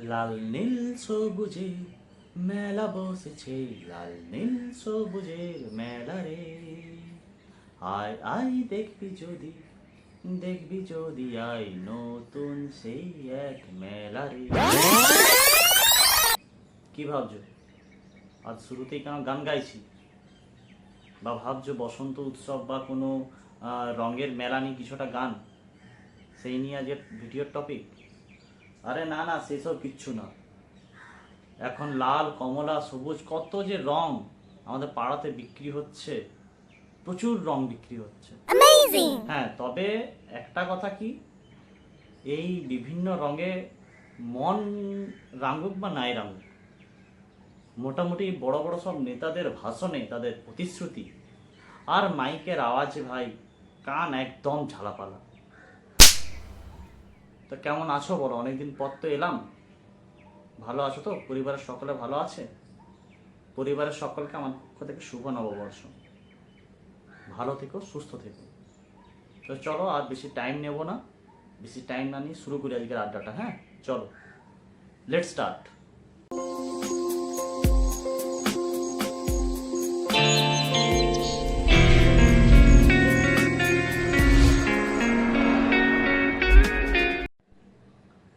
লাল নীল সবুজে মেলা বসেছে, লাল নীল সবুজের মেলা রে। আয় আয় দেখবি যদি আয় নতুন সেই এক মেলা রে। কি ভাবছো আজ শুরুতেই কেন গান গাইছি? বা ভাবছো বসন্ত উৎসব বা কোনো রঙের মেলা নিয়ে কিছুটা গান, সেই নিয়ে আজকে ভিডিওর টপিক? আরে না না, সেসব কিচ্ছু না। এখন লাল, কমলা, সবুজ কত যে রং আমাদের পাড়াতে বিক্রি হচ্ছে, প্রচুর রং বিক্রি হচ্ছে। হ্যাঁ, তবে একটা কথা কি, এই বিভিন্ন রঙে মন রাঙুক বা নাই রাঙুক, মোটামুটি বড় বড় সব নেতাদের ভাষণে তাদের প্রতিশ্রুতি আর মাইকের আওয়াজে ভাই কান একদম ঝালাপালা। তো কেমন আছো বলো? অনেকদিন পর তো এলাম। ভালো আছো তো? পরিবারের সকলে ভালো আছে? পরিবারের সকলকে আমার পক্ষ থেকে শুভ নববর্ষ। ভালো থেকো, সুস্থ থেকো। তো চলো আর বেশি টাইম নেব না, বেশি টাইম না নিয়ে শুরু করি আজকের আড্ডাটা। হ্যাঁ চলো, লেটস স্টার্ট।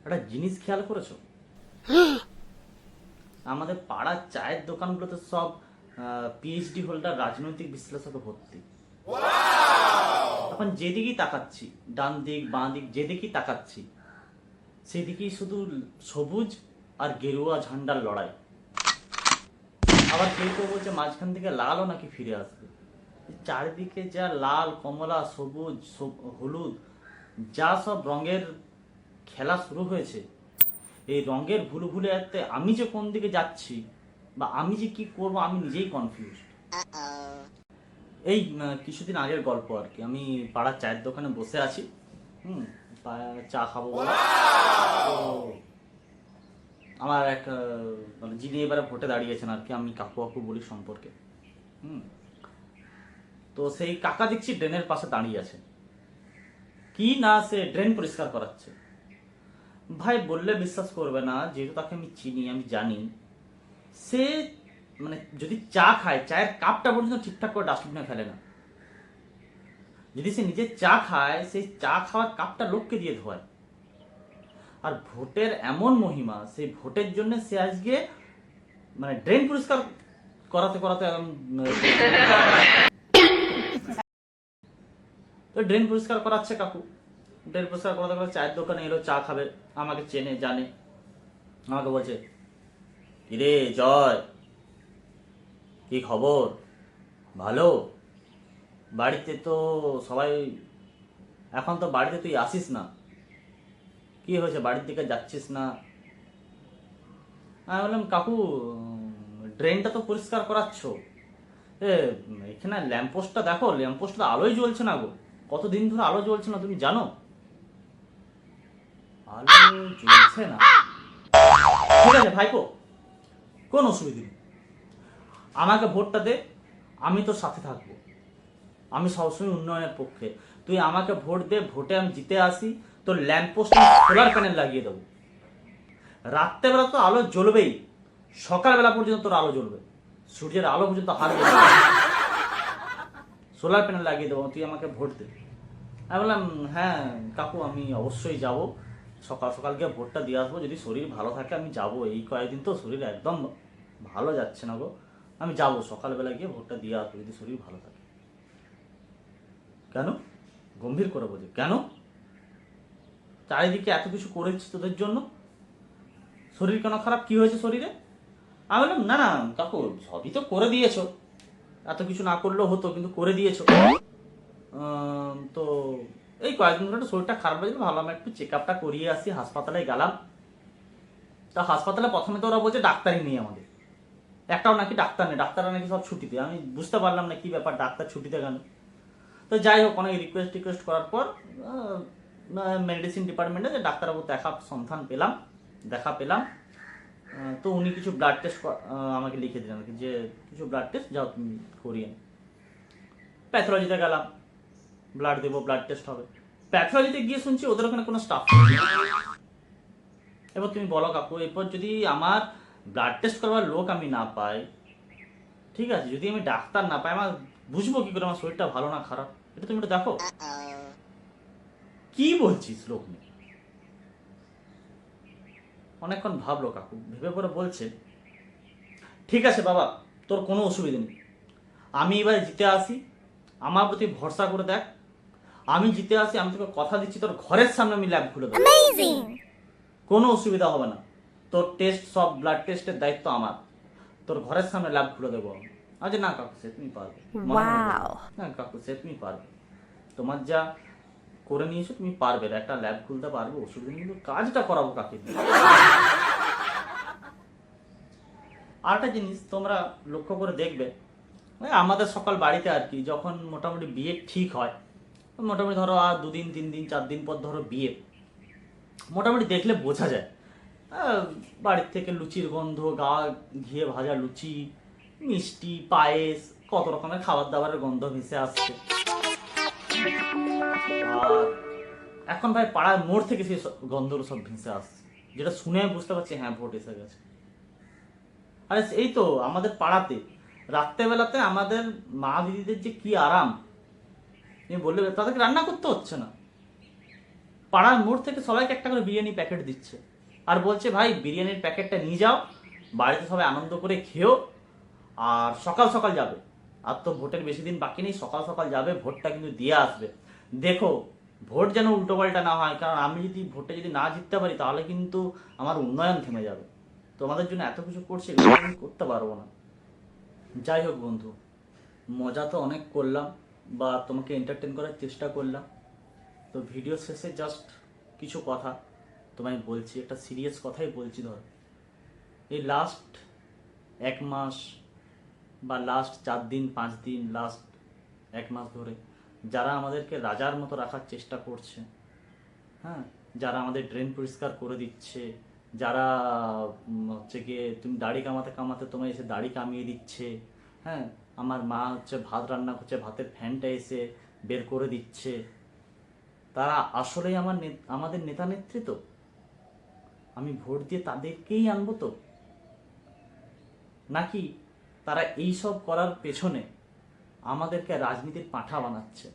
একটা জিনিস খেয়াল করেছো? আমাদের পাড়ার চায়ের দোকানগুলোতে সব পিএইচডি হোল্ডার রাজনৈতিক বিশ্লেষক ভর্তি। এখন যেদিকেই তাকাচ্ছি, ডান দিক বাঁ দিক যেদিকেই তাকাচ্ছি, সেদিকেই শুধু সবুজ আর গেরুয়া ঝান্ডার লড়াই। আবার কেউ কেউ বলছে মাঝখান থেকে লালও নাকি ফিরে আসবে। চারিদিকে যা লাল, কমলা, সবুজ, হলুদ, যা সব রঙের খেলা শুরু হয়েছে, এই রঙের ভুলভুলাইয়াতে আমি যে কোন দিকে যাচ্ছি বা আমি যে কি করব আমি নিজেই কনফিউজ। এই কিছুদিন আগের গল্প আর কি, আমি পাড়ার চায়ের দোকানে বসে আছি, চা খাবো বলে। তো আমার এক মানে যিনি এবারে ভোটে দাঁড়িয়েছেন আর কি, আমি কাকু কাকু বলি সম্পর্কে। তো সেই কাকা দেখছি ড্রেনের পাশে দাঁড়িয়ে আছে, কি না সে ড্রেন পরিষ্কার করাচ্ছে। ভাই বললে বিশ্বাস করবে না, যেহেতু তাকে আমি চিনি, আমি জানি সে মানে যদি চা খায়, চায়ের কাপটা পর্যন্ত ঠিকঠাক করে ডাস্টবিনে ফেলে না। যদি সে নিজে চা খায়, সেই চা খাওয়ার কাপটা লোককে দিয়ে ধোয়। আর ভোটের এমন মহিমা, সেই ভোটের জন্য সে আজকে মানে ড্রেন পরিষ্কার করাতে করাতে তো ড্রেন পরিষ্কার করাচ্ছে কাকু। ড্রেন পরিষ্কার করাতে করাতে চায়ের দোকানে এলো, চা খাবে, আমাকে চেনে জানে, আমাকে বলছে, কিরে জয়, কি খবর? ভালো? বাড়িতে তো সবাই, এখন তো বাড়িতে তুই আসিস না, কি হয়েছে বাড়ির দিকে যাচ্ছিস না? আমি বললাম, কাকু ড্রেনটা তো পরিষ্কার করাচ্ছ, এখানে ল্যাম্পপোস্টটা দেখো, ল্যাম্পপোস্টটা আলোই জ্বলছে না গো, কতদিন ধরে আলো জ্বলছে না তুমি জানো? আলো জ্বলছে না? ঠিক আছে ভাইপো, কোন অসুবিধা নেই, আমাকে ভোটটা দে, আমি তোর সাথে থাকবো, আমি সবসময় উন্নয়নের পক্ষে। তুই আমাকে ভোট দে, ভোটে আমি জিতে আসি, তোর ল্যাম্পপোস্ট সোলার প্যানেল লাগিয়ে দেবো, রাত্রেবেলা তো আলো জ্বলবেই, সকালবেলা পর্যন্ত তোর আলো জ্বলবে, সূর্যের আলো পর্যন্ত হারবে, সোলার প্যানেল লাগিয়ে দেবো, তুই আমাকে ভোট দে। আমি বললাম, হ্যাঁ কাকু আমি অবশ্যই যাব, সকাল সকাল গিয়ে ভোটটা দিয়ে আসবো, যদি শরীর ভালো থাকে আমি যাব, এই কয়েকদিন তো শরীর একদম ভালো যাচ্ছে না গো, আমি যাব সকালবেলা গিয়ে ভোটটা দিয়ে আসবো যদি শরীর ভালো থাকে। কেন? গম্ভীর করে বলছে, কেন? চারিদিকে এত কিছু করেছি তোদের জন্য, শরীর কেন খারাপ? কি হয়েছে শরীরে? আমি বললাম, না না কাকু সবই তো করে দিয়েছো, এত কিছু না করলেও হতো, কিন্তু করে দিয়েছো। তো এই কয়েকদিন ধরে শরীরটা খারাপ হয়েছিল, ভাবলাম একটু চেক আপটা করিয়ে আসি, হাসপাতালে গেলাম। তা হাসপাতালে প্রথমে তো ওরা বলছে ডাক্তারই নেই আমাদের, একটাও নাকি ডাক্তার নেই, ডাক্তাররা নাকি সব ছুটিতে। আমি বুঝতে পারলাম না কি ব্যাপার, ডাক্তার ছুটিতে কেন। তো যাই হোক, অনেক রিকোয়েস্ট করার পর মেডিসিন ডিপার্টমেন্টে যে ডাক্তারবাবু দেখা পেলাম। তো উনি কিছু ব্লাড টেস্ট আমাকে লিখে দিলেন আর কি, যে কিছু ব্লাড টেস্ট যাও তুমি করিয়ে। প্যাথোলজিতে গেলাম, ব্লাড দেবো, ব্লাড টেস্ট হবে। প্যাথোলজিতে গিয়ে শুনছি ওদের ওখানে কোনো স্টাফ নেই। এবার তুমি বলো কাকু, এরপর যদি আমার ব্লাড টেস্ট করবার লোক আমি না পাই, ঠিক আছে, যদি আমি ডাক্তার না পাই, আমার বুঝবো কি করে আমার শরীরটা ভালো না খারাপ? এটা তুমি একটু দেখো। কি বলছিস লোক নিয়ে? অনেকক্ষণ ভাবলো কাকু, ভেবে পরে বলছে, ঠিক আছে বাবা, তোর কোনো অসুবিধা নেই, আমি এবারে জিতে আসি, আমার প্রতি ভরসা করে দেখ, আমি জিতে আসি, আমি তোকে কথা দিচ্ছি তোর ঘরের সামনে আমি ল্যাব খুলে দেবো, কোনো অসুবিধা হবে না, তোর টেস্ট সব ব্লাড টেস্টের দায়িত্ব আমার, তোর ঘরের সামনে ল্যাব খুলে দেবো আমি। আজ না কাকু, সে তুমি পারবে, মনে মনে বলবে, না কাকু সে তুমি পারবে, তোমার যা করে নিয়েছো তুমি পারবে, একটা ল্যাব খুলতে পারবে, অসুবিধা নেই, কিন্তু কাজটা করাবো কাকে দিয়ে? আর একটা জিনিস তোমরা লক্ষ্য করে দেখবে, ওই আমাদের সকাল বাড়িতে আর কি, যখন মোটামুটি বিয়ে ঠিক হয়, মোটামুটি ধরো আর 2 দিন 3 দিন 4 দিন পর ধরো বিয়ে, মোটামুটি দেখলে বোঝা যায় বাড়ির থেকে লুচির গন্ধ, ঘিয়ে ভাজা লুচি, মিষ্টি, পায়েস, কত রকমের খাবার দাবারের গন্ধ ভেসে আসছে। আর এখন ভাই পাড়ার মোড় থেকে সেই গন্ধগুলো সব ভেসে আসছে, যেটা শুনে আমি বুঝতে পারছি হ্যাঁ ভোট এসে গেছে। আরে এই তো আমাদের পাড়াতে রাত্রেবেলাতে আমাদের মা দিদিদের যে কি আরাম, তুমি বললে তাদেরকে রান্না করতে হচ্ছে না, পাড়ার মোড় থেকে সবাইকে একটা করে বিরিয়ানি প্যাকেট দিচ্ছে, আর বলছে ভাই বিরিয়ানির প্যাকেটটা নিয়ে যাও, বাড়িতে সবাই আনন্দ করে খেও, আর সকাল সকাল যাবে, আর তো ভোটের বেশি দিন বাকি নেই, সকাল সকাল যাবে, ভোটটা কিন্তু দিয়ে আসবে। দেখো ভোট যেন উল্টোপাল্টা না হয়, কারণ আমি যদি ভোটে যদি না জিততে পারি তাহলে কিন্তু আমার উন্নয়ন থেমে যাবে, তোমাদের জন্য এত কিছু করছি, এগুলো আমি করতে পারবো না। যাই হোক বন্ধু, মজা তো অনেক করলাম, বা তোমাকে এন্টারটেন করার চেষ্টা করলাম, তো ভিডিও শেষে জাস্ট কিছু কথা তোমায় বলছি, একটা সিরিয়াস কথাই বলছি। ধর এই লাস্ট 1 মাস বা লাস্ট 4 দিন 5 দিন, লাস্ট 1 মাস ধরে যারা আমাদেরকে রাজার মতো রাখার চেষ্টা করছে, হ্যাঁ, যারা আমাদের ড্রেন পরিষ্কার করে দিচ্ছে, যারা হচ্ছে গিয়ে তুমি দাড়ি কামাতে কামাতে তোমায় এসে দাড়ি কামিয়ে দিচ্ছে, হ্যাঁ, আমার মা হচ্ছে ভাত রান্না করছে, ভাতের ফ্যানটা এসে বের করে দিচ্ছে, তারা আসলেই আমাদের নেতা নেত্রী তো? আমি ভোট দিয়ে তাদেরকেই আনবো তো? নাকি তারা এই সব করার পেছনে আমাদেরকে রাজনীতির পাঁঠা বানাচ্ছে?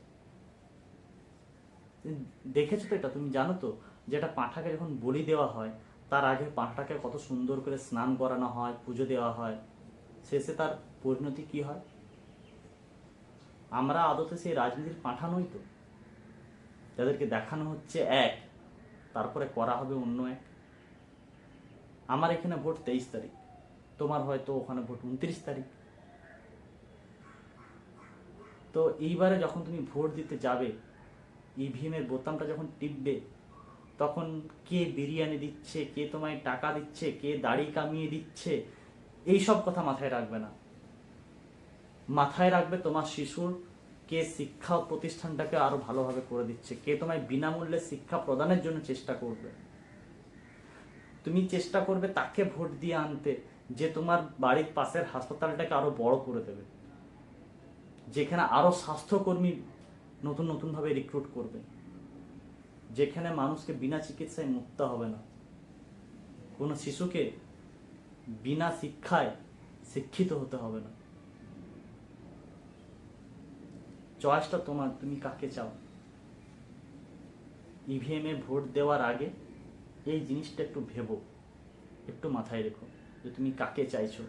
দেখেছো তো এটা, তুমি জানো তো যেটা পাঁঠাকে যখন বলি দেওয়া হয়, তার আগে পাঁঠাটাকে কত সুন্দর করে স্নান করানো হয়, পুজো দেওয়া হয়, শেষে তার পরিণতি কি হয়? আমরা আদতে সেই রাজনীতির পাঁঠা নই তো, যাদেরকে দেখানো হচ্ছে এক, তারপরে করা হবে অন্য এক। আমার এখানে ভোট 23 তারিখ, তোমার হয়তো ওখানে ভোট 29 তারিখ। তো এইবারে যখন তুমি ভোট দিতে যাবে, ইভিএমের বোতামটা যখন টিপবে, তখন কে বিরিয়ানি দিচ্ছে, কে তোমায় টাকা দিচ্ছে, কে দাড়ি কামিয়ে দিচ্ছে, এই সব কথা মাথায় রাখবে না, মাথায় রাখবে তোমার শিশুর কে শিক্ষা প্রতিষ্ঠানটাকে আরো ভালোভাবে করে দিচ্ছে, কে তোমায় বিনামূল্যে শিক্ষা প্রদানের জন্য চেষ্টা করবে। তুমি চেষ্টা করবে তাকে ভোট দিয়ে আনতে, যে তোমার বাড়ির পাশের হাসপাতালটাকে আরো বড় করে দেবে, যেখানে আরো স্বাস্থ্যকর্মী নতুন নতুন ভাবে রিক্রুট করবে, যেখানে মানুষকে বিনা চিকিৎসায় মুক্ত হবে না, কোনো শিশুকে বিনা শিক্ষায় শিক্ষিত হতে হবে না। চয়েসটা তোমার, তুমি কাকে চাও। ইভিএম এ ভোট দেওয়ার আগে এই জিনিসটা একটু ভেবো, একটু মাথায় রেখো যে তুমি কাকে চাইছো,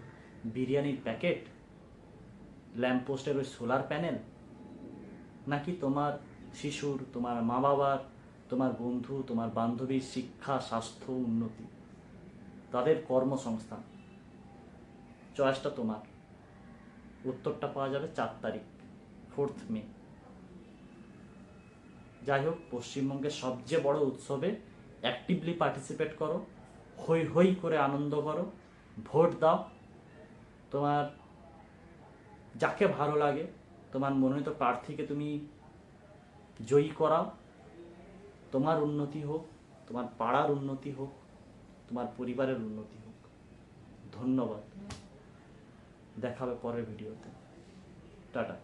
বিরিয়ানির প্যাকেট, ল্যাম্পপোস্টের ওই সোলার প্যানেল, নাকি তোমার শিশুর, তোমার মা বাবার, তোমার বন্ধু, তোমার বান্ধবীর শিক্ষা, স্বাস্থ্য, উন্নতি, তাদের কর্মসংস্থান। চয়েসটা তোমার। উত্তরটা পাওয়া যাবে 4 তারিখ, 4th মে। যাই হোক, পশ্চিমবঙ্গের সবচেয়ে বড় উৎসবে অ্যাক্টিভলি পার্টিসিপেট করো, হই হই করে আনন্দ করো, ভোট দাও, তোমার যাকে ভালো লাগে তোমার মনোনীত প্রার্থীকে তুমি জয়ী করাও, তোমার উন্নতি হোক, তোমার পাড়ার উন্নতি হোক, তোমার পরিবারের উন্নতি হোক। ধন্যবাদ, দেখা হবে পরের ভিডিওতে, টাটা।